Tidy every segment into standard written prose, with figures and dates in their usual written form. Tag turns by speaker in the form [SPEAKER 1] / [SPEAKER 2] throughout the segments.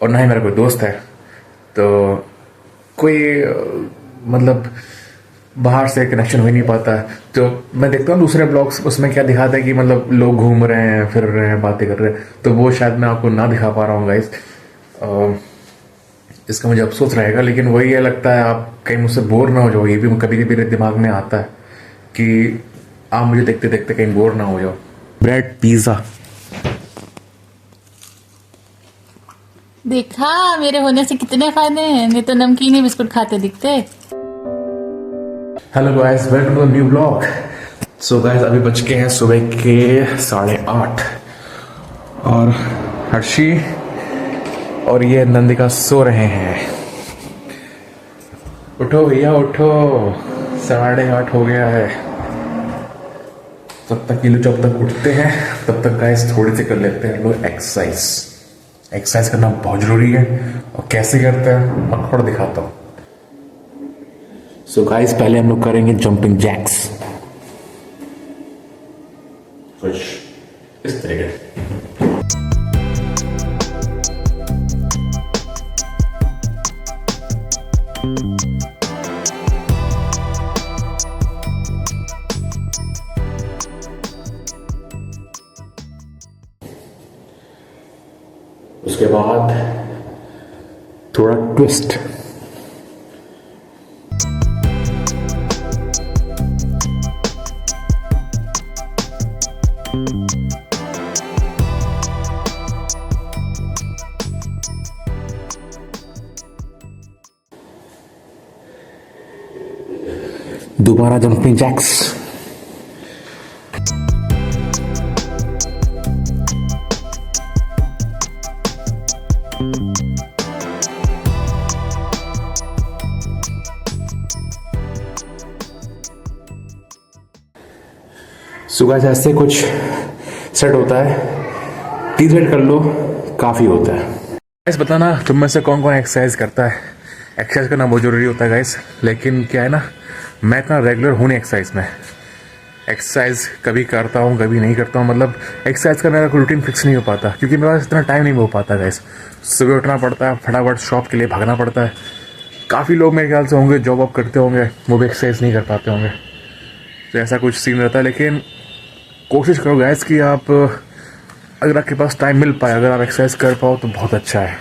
[SPEAKER 1] और ना ही मेरा कोई दोस्त है। तो कोई मतलब बाहर से कनेक्शन हो ही नहीं पाता। तो मैं देखता हूँ दूसरे ब्लॉग्स, उसमें क्या दिखाता है कि मतलब लोग घूम रहे हैं, फिर रहे हैं, बातें कर रहे हैं। तो वो शायद मैं आपको ना दिखा पा रहा हूँ गाइस, इसका मुझे अफसोस रहेगा। लेकिन वही ये लगता है आप कहीं मुझसे बोर ना हो जाओ, ये भी कभी कभी मेरे दिमाग में आता है कि आप मुझे देखते देखते कहीं बोर ना हो जाओ। ब्रेड पिज़्ज़ा
[SPEAKER 2] देखा मेरे होने से कितने फायदे हैं, नहीं तो नमकीन ही बिस्कुट खाते दिखते।
[SPEAKER 1] Hello guys, welcome to the new blog. So guys, अभी बज के हैं सुबह के 8:30 और हर्षी और ये नंदिका सो रहे हैं। उठो भैया उठो, 8:30 हो गया है। तब तक ये लोग जब तक उठते हैं तब तक गाइस थोड़ी सी कर लेते हैं लोग एक्सरसाइज। एक्सरसाइज करना बहुत जरूरी है और कैसे करते हैं मैं थोड़ा दिखाता हूँ। सो गाइस, पहले हम लोग करेंगे जंपिंग जैक्स कुछ इस तरीके से। उसके बाद थोड़ा ट्विस्ट, दोबारा जंपिंग जैक्स, सुबह से ऐसे कुछ सेट होता है। 30 मिनट कर लो, काफ़ी होता है। गाइस बताना तुम में से कौन कौन एक्सरसाइज करता है। एक्सरसाइज करना बहुत ज़रूरी होता है गाइस, लेकिन क्या है ना, मैं इतना रेगुलर हूँ नहीं एक्सरसाइज में। एक्सरसाइज कभी करता हूँ कभी नहीं करता हूँ, मतलब एक्सरसाइज का मेरा कोई रूटीन फिक्स नहीं हो पाता क्योंकि मेरे पास इतना टाइम नहीं हो पाता गाइस। सुबह उठना पड़ता है, फटाफट शॉप के लिए भागना पड़ता है। काफ़ी लोग मेरे ख्याल से होंगे जॉब वॉब करते होंगे, वो भी एक्सरसाइज नहीं कर पाते होंगे, तो ऐसा कुछ सीन रहता है। लेकिन कोशिश करो गाइस कि आप अगर आपके पास टाइम मिल पाए, अगर आप एक्सरसाइज कर पाओ तो बहुत अच्छा है।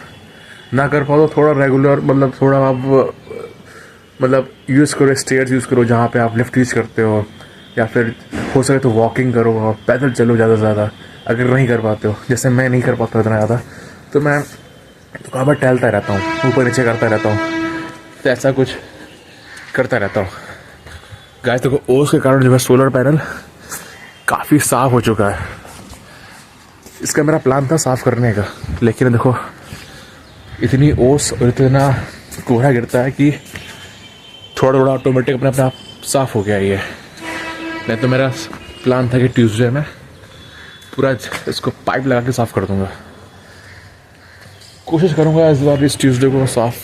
[SPEAKER 1] ना कर पाओ तो थोड़ा रेगुलर मतलब थोड़ा आप मतलब यूज़ करो, स्टेयर्स यूज़ करो जहाँ पे आप लिफ्ट यूज़ करते हो, या फिर हो सके तो वॉकिंग करो और पैदल चलो ज़्यादा से ज़्यादा। अगर नहीं कर पाते हो, जैसे मैं नहीं कर पाता इतना ज़्यादा, तो मैं दुकान पर टहलता रहता हूँ, ऊपर नीचे करता रहता हूँ, तो ऐसा कुछ करता रहता हूँ गाइस। देखो ओस के कारण जो है सोलर पैनल काफ़ी साफ हो चुका है। इसका मेरा प्लान था साफ करने का, लेकिन देखो इतनी ओस और इतना कोहरा गिरता है कि थोड़ा थोड़ा ऑटोमेटिक अपने आप साफ हो गया ये। नहीं तो मेरा प्लान था कि ट्यूसडे में पूरा इसको पाइप लगा के साफ कर दूंगा। कोशिश करूंगा इस बार इस ट्यूसडे को साफ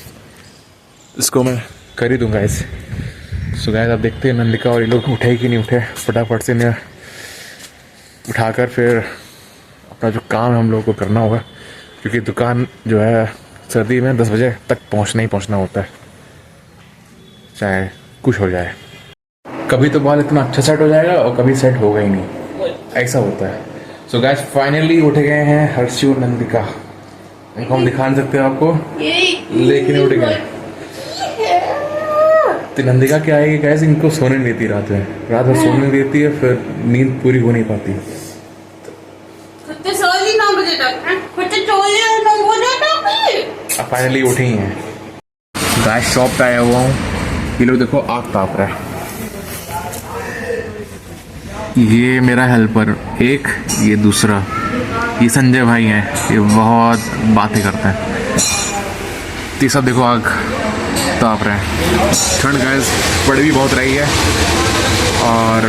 [SPEAKER 1] इसको मैं कर ही दूंगा इसे। सो गाइस, आप देखते हैं नंदिका और ये लोग उठे कि नहीं उठे। फटाफट से इन्हें उठाकर फिर अपना जो काम है हम लोग को करना होगा, क्योंकि दुकान जो है सर्दी में 10 बजे तक पहुंचना ही पहुंचना होता है, चाहे कुछ हो जाए। कभी तो बाल इतना अच्छा सेट हो जाएगा और कभी सेट होगा ही नहीं, ऐसा होता है। सो गाइस, फाइनली उठ गए हैं हर्षी और नंदिका। इनको हम दिखा नहीं सकते आपको, लेकिन उठ गए। तो नंदिका क्या है कि गाइस इनको सोने नहीं देती रात में सोने नहीं देती है, फिर नींद पूरी हो नहीं पाती। अब फाइनली उठी ही हैं गाइस। शॉप पे आया हुआ हूँ, ये लोग देखो आग ताप रहा है। ये मेरा हेल्पर एक, ये दूसरा, ये संजय भाई हैं, ये बहुत बातें करते हैं। तीसरा देखो आग ताप रहे हैं। ठंड गाइस पड़ भी बहुत रही है और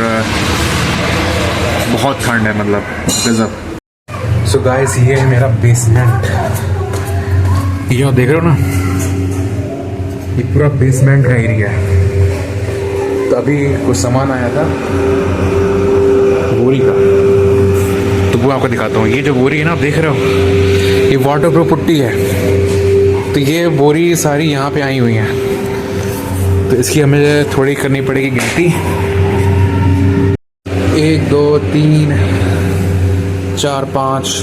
[SPEAKER 1] बहुत ठंड है, मतलब गजब। सो गाइस, ये है मेरा बेसमेंट, ये आप देख रहे हो ना, ये पूरा बेसमेंट का एरिया है। तो अभी कुछ सामान आया था बोरी का, तो वो आपको दिखाता हूँ। ये जो बोरी है ना आप देख रहे हो, ये वाटर प्रूफ पुट्टी है। तो ये बोरी सारी यहाँ पे आई हुई हैं, तो इसकी हमें थोड़ी करनी पड़ेगी गिनती। 1 2 3 4 5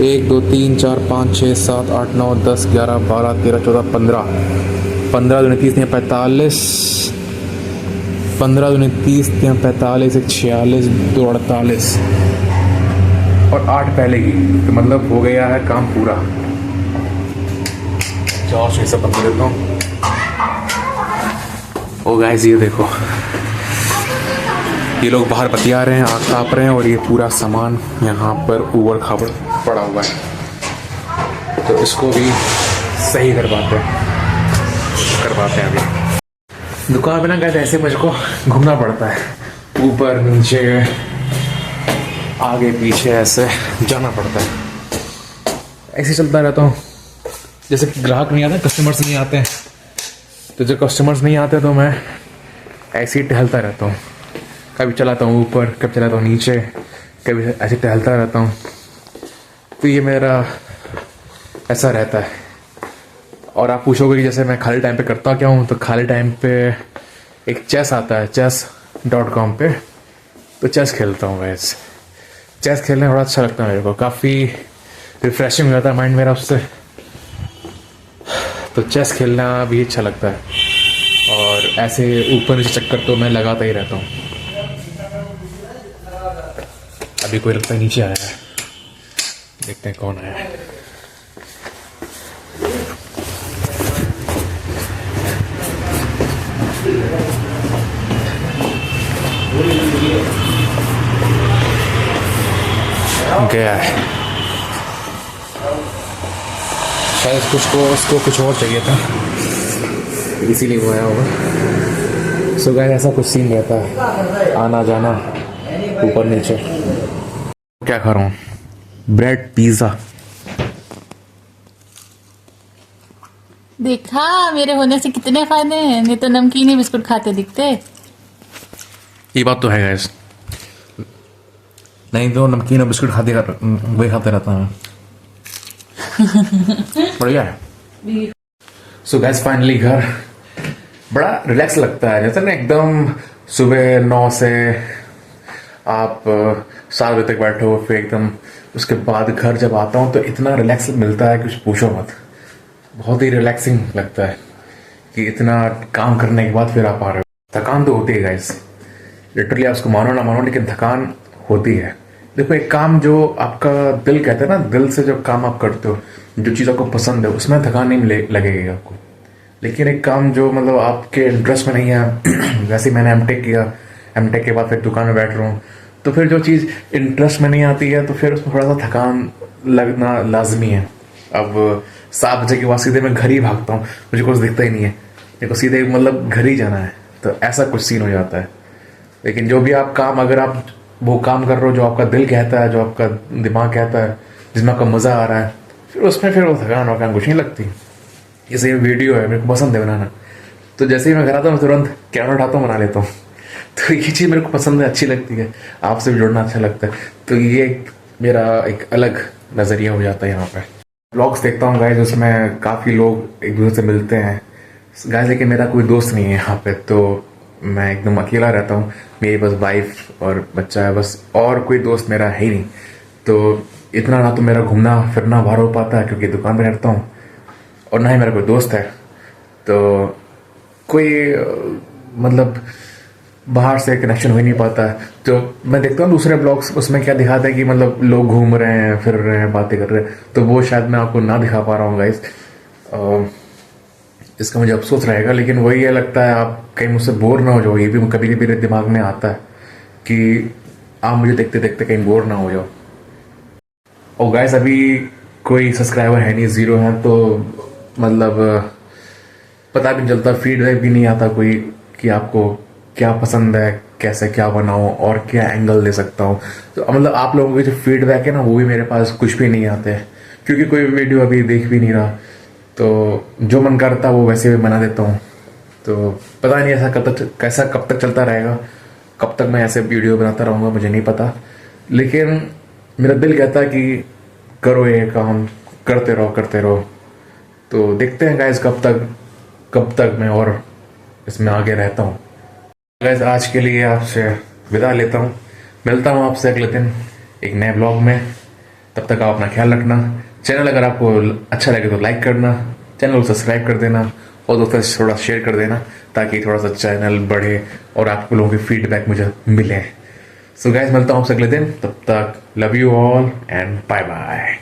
[SPEAKER 1] 1 2 3 4 5 6 7 8 9 10 11 12 13 14 15 15 दूनी 30 45 15 दूनी 30 45 1 46 2 48 और 8 पहले की, तो मतलब हो गया है काम पूरा। चलो ये सब बंद कर देता हूँ। ओ गाइस ये देखो, ये लोग बाहर बतिया रहे हैं, आग ताप रहे हैं, और ये पूरा सामान यहाँ पर ऊबड़ खाबड़ पड़ा हुआ है, तो इसको भी सही करवाते हैं अभी। दुकान पे ना गए ऐसे मुझको घूमना पड़ता है, ऊपर नीचे आगे पीछे ऐसे जाना पड़ता है, ऐसे चलता रहता हूँ। जैसे कि ग्राहक नहीं आते, कस्टमर्स नहीं आते हैं, तो जब कस्टमर्स नहीं आते तो मैं ऐसे ही टहलता रहता हूँ। कभी चलाता हूँ ऊपर, कभी चलाता हूँ नीचे, कभी ऐसे टहलता रहता हूँ। तो ये मेरा ऐसा रहता है। और आप पूछोगे कि जैसे मैं खाली टाइम पे करता क्या हूँ, तो खाली टाइम पे एक चेस आता है chess.com पे, तो चेस खेलता हूँ वैसे। चेस खेलने बड़ा अच्छा लगता है मेरे को, काफ़ी रिफ्रेशिंग हो जाता है माइंड मेरा उससे, तो चेस खेलना भी अच्छा लगता है। और ऐसे ऊपर नीचे चक्कर तो मैं लगाता ही रहता हूँ। अभी कोई लगता है नीचे आया है, देखते हैं कौन आया है। गया है शायद, उसको कुछ और चाहिए था, इसीलिए वो आया होगा। सो गाइस ऐसा कुछ सीन रहता है, आना जाना ऊपर नीचे। क्या खा रहा हूँ? Bread pizza.
[SPEAKER 2] देखा मेरे होने से कितने फायदे हैं, नहीं तो नमकीन ही बिस्कुट खाते दिखते।
[SPEAKER 1] ये बात तो है गाइस, नहीं तो नमकीन और बिस्कुट वही खाते रहता हूँ। बढ़िया है। सो गाइस फाइनली घर, बड़ा रिलैक्स लगता है, जैसे ना एकदम सुबह 9 से आप 7 बजे तक बैठो, फिर एकदम उसके बाद घर जब आता हूँ तो इतना रिलैक्स मिलता है कि कुछ पूछो मत। बहुत ही रिलैक्सिंग लगता है कि इतना काम करने के बाद फिर आप आ रहे हो। थकान तो होती है गाइस, लिटरली आप उसको मानो ना मानो, लेकिन थकान होती है। देखो एक काम जो आपका दिल कहता है ना, दिल से जो काम आप करते हो, जो चीज़ आपको पसंद है, उसमें थकान नहीं लगेगी आपको। लेकिन एक काम जो मतलब आपके इंटरेस्ट में नहीं है, वैसे ही मैंने एमटेक किया, एमटेक के बाद फिर दुकान में बैठ रहा हूँ, तो फिर जो चीज़ इंटरेस्ट में नहीं आती है तो फिर उसमें थोड़ा सा थकान लगना लाजमी है। अब 7 बजे के बाद सीधे मैं घर ही भागता हूँ, मुझे कुछ दिखता ही नहीं है, मेरे को सीधे मतलब घर ही जाना है, तो ऐसा कुछ सीन हो जाता है। लेकिन जो भी आप काम, अगर आप वो काम कर रहे हो जो आपका दिल कहता है, जो आपका दिमाग कहता है, जिसमें आपका मज़ा आ रहा है, फिर उसमें फिर वो थकान वकान कुछ नहीं लगती। जैसे ये वीडियो है, मेरे को पसंद है बनाना, तो जैसे ही मैं घर आता हूँ तुरंत कैमरा उठाता हूँ, बना लेता हूँ। तो ये चीज़ मेरे को पसंद है, अच्छी लगती है, आपसे भी जुड़ना अच्छा लगता है, तो ये मेरा एक अलग नज़रिया हो जाता है यहाँ पर। ब्लॉग्स देखता हूँ गाइस, उसमें काफ़ी लोग एक दूसरे से मिलते हैं गाइस, लेकिन मेरा कोई दोस्त नहीं है यहाँ पे, तो मैं एकदम अकेला रहता हूँ। मेरी बस वाइफ और बच्चा है बस, और कोई दोस्त मेरा है ही नहीं। तो इतना ना तो मेरा घूमना फिरना बाहर हो पाता है क्योंकि दुकान पर रहता हूँ, और ना ही मेरा कोई दोस्त है, तो कोई मतलब बाहर से कनेक्शन हो ही नहीं पाता है। तो मैं देखता हूँ दूसरे ब्लॉग्स, उसमें क्या दिखाता है कि मतलब लोग घूम रहे हैं, फिर रहे हैं, बातें कर रहे हैं, तो वो शायद मैं आपको ना दिखा पा रहा हूँ गाइस, इसका मुझे अफसोस रहेगा। लेकिन वही ये लगता है, आप कहीं मुझसे बोर ना हो जाओ, ये भी कभी कभी मेरे दिमाग में आता है कि आप मुझे देखते देखते कहीं बोर ना हो जाओ। और गाइस अभी कोई सब्सक्राइबर है नहीं, 0 है, तो मतलब पता भी नहीं चलता, फीडबैक भी नहीं आता कोई कि आपको क्या पसंद है, कैसे क्या बनाऊं और क्या एंगल दे सकता हूं। तो मतलब आप लोगों के जो फीडबैक है ना, वो भी मेरे पास कुछ भी नहीं आते हैं, क्योंकि कोई वीडियो अभी देख भी नहीं रहा, तो जो मन करता वो वैसे भी बना देता हूँ। तो पता नहीं ऐसा कब तक चलता रहेगा, कब तक मैं ऐसे वीडियो बनाता रहूँगा, मुझे नहीं पता। लेकिन मेरा दिल कहता है कि करो ये काम, करते रहो, तो देखते हैं गाइस कब तक मैं और इसमें आगे रहता हूँ। गाइस आज के लिए आपसे विदा लेता हूँ, मिलता हूँ आपसे अगले दिन एक नए ब्लॉग में। तब तक आप अपना ख्याल रखना। चैनल अगर आपको अच्छा लगे तो लाइक करना, चैनल को सब्सक्राइब कर देना और दोस्तों से थोड़ा शेयर कर देना ताकि थोड़ा सा चैनल बढ़े और आप लोगों की फीडबैक मुझे मिले। सो गाइस मिलता हूँ आपसे अगले दिन, तब तक love you all and bye bye.